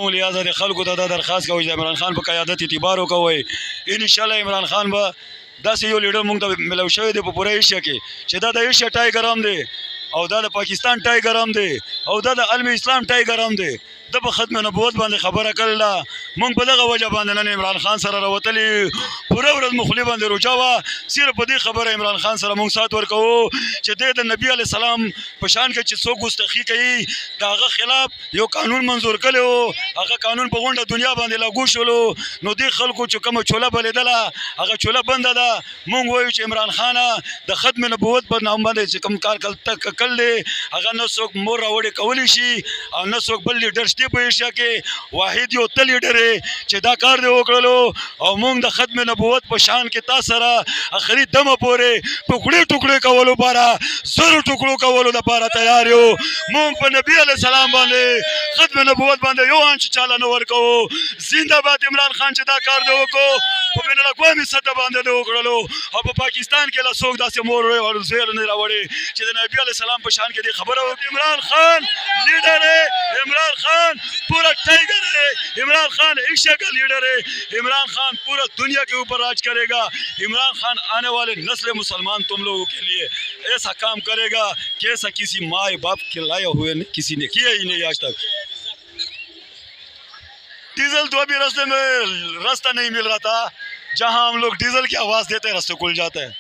لہٰذا د خلکو ته دا درخواست کوي چې د عمران خان په قیادت اعتبار وکوئ. انشاءالله عمران خان به داسې یو لیډر موږ ته ملو شوی دی په پوره ایشیا کې چې دا د ایشیا ټایګر هم دی او دا د پاکستان ټایګر هم دی او دا د عالم اسلام ټایګر هم دی. د په ختم نبوت باندې خبره کړله. موږ په دغه وجه باندې نن عمران خان سره راوتلي پوره ورځ مخلي باندې روجا وه. صرف په دې خبره عمران خان سره موږ سات ورکوو چې دی د نبي علیه السلام په شان کې چې څوک ګستاخي کوي د هغه خلاف یو قانون منظور کړی و. هغه قانون په غونډه دنیا باندې لاګو شولو. نو دې خلکو چې کومه چوله بلېدله هغه چوله بنده ده. موږ وایو چې عمران خانه د ختم نبوت په نام باندې چې کوم کار کړل دی هغه نه څوک مور راوړې کولی شي او نه څوک بل لیډر شته په ایشیا کې. واحد یو ته لیډر چې دا کار دی وکړلو او موږ د ختم نبوت په شان کې تا سره آخري دمه پورې ټوکړې ټوکړې کولو لپاره زرو ټوکړو کولو لپاره تیار یو. موږ په نبي علیه السلام باندې ختم نبوت باندې یو انچ چاله نه ورکوو. زنده باد عمران خان چې دا کار دی وکړو په بین الاقوامي سطح باندې دی وکړلو او په پاکستان کې لا څوک داسې مور او زوی نه راوړي چې د نبي علیه السلام په شان کې دی خبره وکړي. عمران خان لیڈر ہے. عمران خان پورا ٹائگر ہے. عمران خان ایشیا کا لیڈر ہے. عمران خان پورا دنیا کے اوپر راج کرے گا. عمران خان آنے والے نسل مسلمان تم لوگوں کے لیے ایسا کام کرے گا کہ ایسا کسی ماں باپ کے لائے ہوئے کسی نے کیا ہی نہیں آج تک. ڈیزل تو ابھی راستے میں راستہ نہیں مل رہا تھا. جہاں ہم لوگ ڈیزل کی آواز دیتے ہیں راستے کھل جاتا ہے.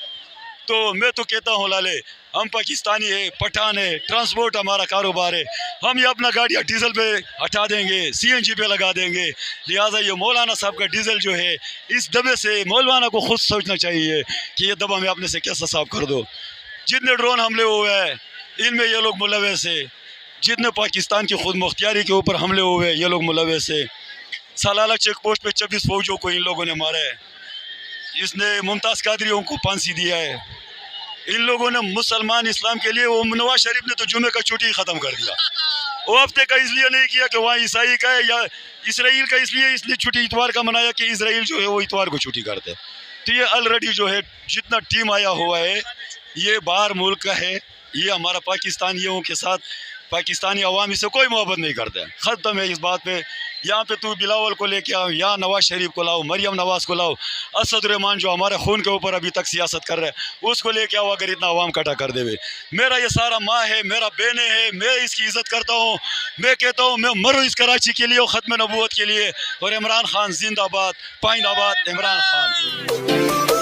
تو میں تو کہتا ہوں لالے ہم پاکستانی ہے, پٹھان ہے, ٹرانسپورٹ ہمارا کاروبار ہے. ہم یہ اپنا گاڑیاں ڈیزل پہ ہٹا دیں گے, سی این جی پہ لگا دیں گے. لہٰذا یہ مولانا صاحب کا ڈیزل جو ہے اس دبے سے مولانا کو خود سوچنا چاہیے کہ یہ دبا میں اپنے سے کیسا صاف کر دو. جتنے ڈرون حملے ہوئے ہیں ان میں یہ لوگ ملوث ہے. جتنے پاکستان کی خود مختاری کے اوپر حملے ہوئے یہ لوگ ملوث ہے. سالالہ چیک پوسٹ پہ 24 فوجیوں کو ان لوگوں نے مارا ہے. اس نے ممتاز قادریوں کو پھانسی دیا ہے. ان لوگوں نے مسلمان اسلام کے لیے, وہ نواز شریف نے تو جمعے کا چھٹی ختم کر دیا. وہ ہفتے کا اس لیے نہیں کیا کہ وہاں عیسائی کا ہے یا اسرائیل کا, اس لیے چھٹی اتوار کا منایا کہ اسرائیل جو ہے وہ اتوار کو چھٹی کرتے. تو یہ آلریڈی جو ہے جتنا ٹیم آیا ہوا ہے یہ باہر ملک کا ہے. یہ ہمارا پاکستانیوں کے ساتھ پاکستانی عوامی سے کوئی محبت نہیں کرتے. ختم ہے اس بات پہ. یہاں پہ تو بلاول کو لے کے آؤ, یہاں نواز شریف کو لاؤ, مریم نواز کو لاؤ, اسد الرحمان جو ہمارے خون کے اوپر ابھی تک سیاست کر رہے ہیں اس کو لے کے آؤ. اگر اتنا عوام کٹا کر دے ہوئے, میرا یہ سارا ماں ہے, میرا بہنیں ہے, میں اس کی عزت کرتا ہوں. میں کہتا ہوں میں مروں اس کراچی کے لیے اور ختم نبوت کے لیے. اور عمران خان زندہ باد, پائند آباد عمران خان.